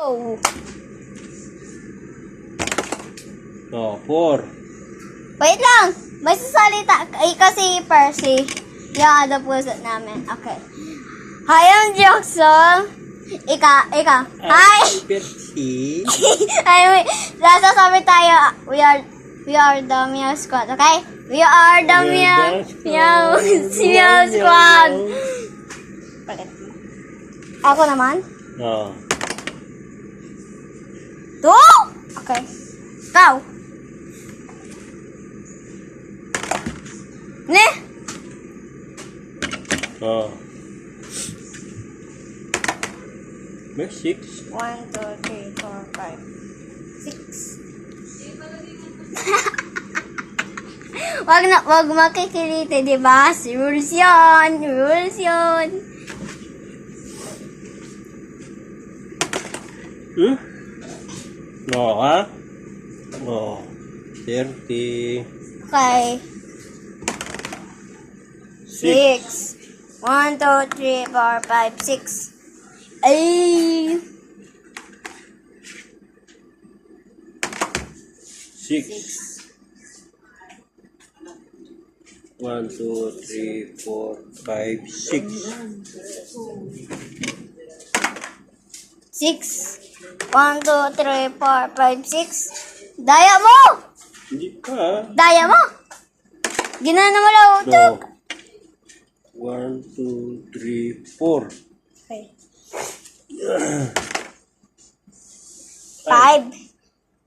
Oh. Oh, 4. Wait lang. May sasalita. Kasi Percy. Yung ano puso namin. Okay. Hi, I'm Jackson. Ika. Hi. Percy. Ay, wait. Sasasabi tayo. We are the Meow Squad. Okay? We are the Meow Squad. Bakit? Ako naman? Oh. 2. Okay. Ikaw. Ne? Oh. May 6. 1, 2, 3, 4, 5, 6. Wag makikiliti, di ba? Rules yun. No, ha? Oh. 30. Okay. 6. 1, 2, 3, 4, 5, 6. Ay! 6. 1, 2, 3, 4, 5, 6. 6. 1, 2, 3, 4, 5, 6. Daya mo! Hindi pa. Daya mo! Ginana mo lang utok. No. 1, 2, 3, 4. Okay. 5.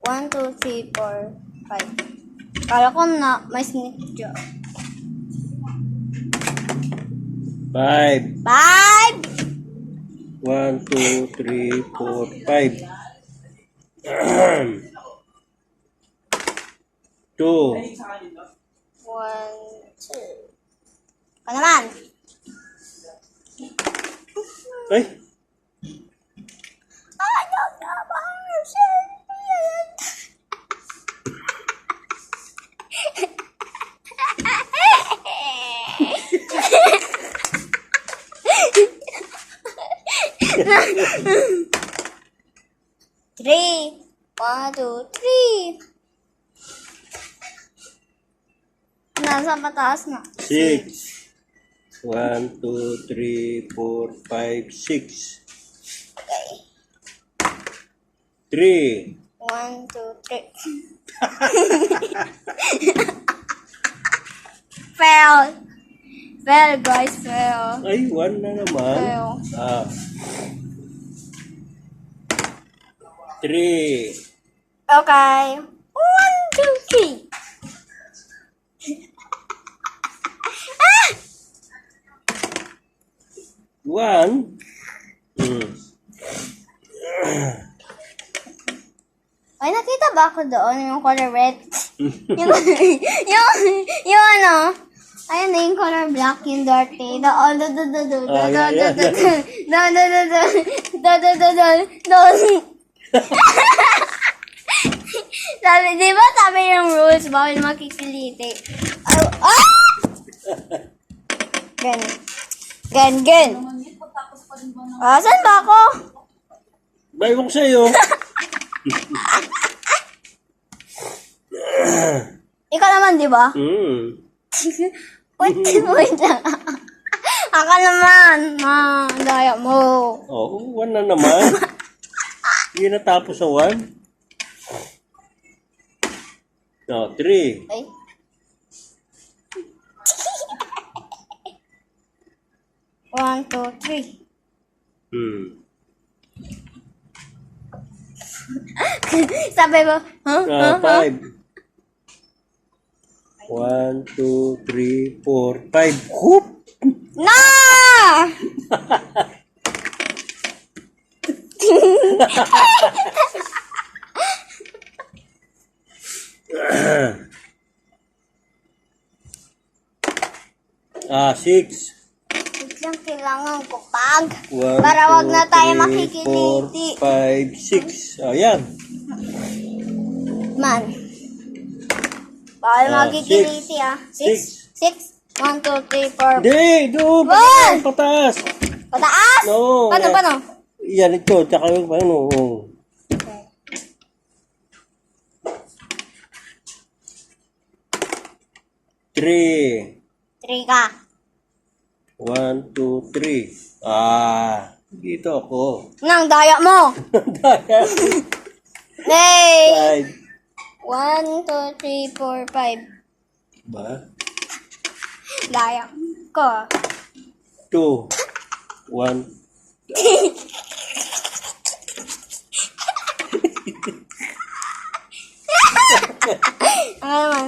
1, 2, 3, 4, 5. Kala ko na may sneak job. 5. 5! 1, 2, 3, 4, 5. 2. 1, 2. Ka naman. Ay! Ayaw naman. 3. 1, 2, 3. Nasa pataas na. 6. 1, 2, 3, 4, 5, 6. Okay. 3. 1, 2, 3. Fail. Fail, guys. Fail. Ay, 1 na naman. Fail. 3. Okay. 1, 2, 3. 1. Ay, nakita ba ako doon yung color red? yung ano? Ayun na yung color black, yung dirty. Sabi, di ba sabi yung rules, bawal makikiliti. Gan. Saan ba ako? Bayo ko sa'yo. Ikaw naman, di ba? Wait lang. Ako naman. Daya mo. Oh, 1 na naman. Hindi natapos sa 1. No, 3. Ay. One, two, 3. Sabi ko, 5. 1, 2, 3, 4, 5. Hoop! Na! Ah, 6. Lang kailangan ko pag. 1, Para wag na tayo 2, 3, makikiliti. 4, 5, 6. Ayan. Man. Bawal Ah, makikiliti ah. 6. 1, 2, 3, 4. Hindi, doon. One! Pataas. Pataas? No. Paano? Yan ito. Tsaka yung ano. 3. 3 ka. 1, 2, 3. Dito ako. Nang, daya mo. Daya. Hey! 5. 1, 2, 3, 4, 5. Ba? Daya ko. 2. 1. Ano naman?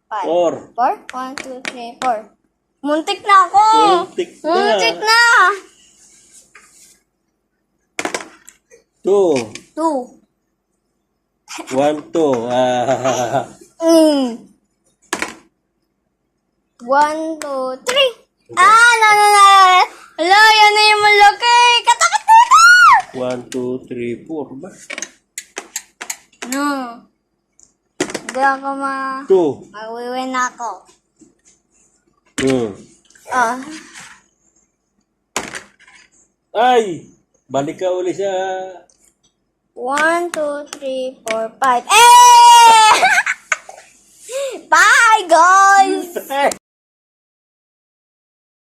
5. 4. 4? 1, 2, 3, 4. Muntik na ako! Muntik na. Muntik na! 2. 2. 1, 2. 1, 2, 3. No. Hala, yan na yung malaki. Katakot na ito! 1, 2, 3, 4 ba? No. Hindi ako 2. Mag-win ako. Ah. Ay! Balik ka uli sa... 1, 2, 3, 4, 5. Eh!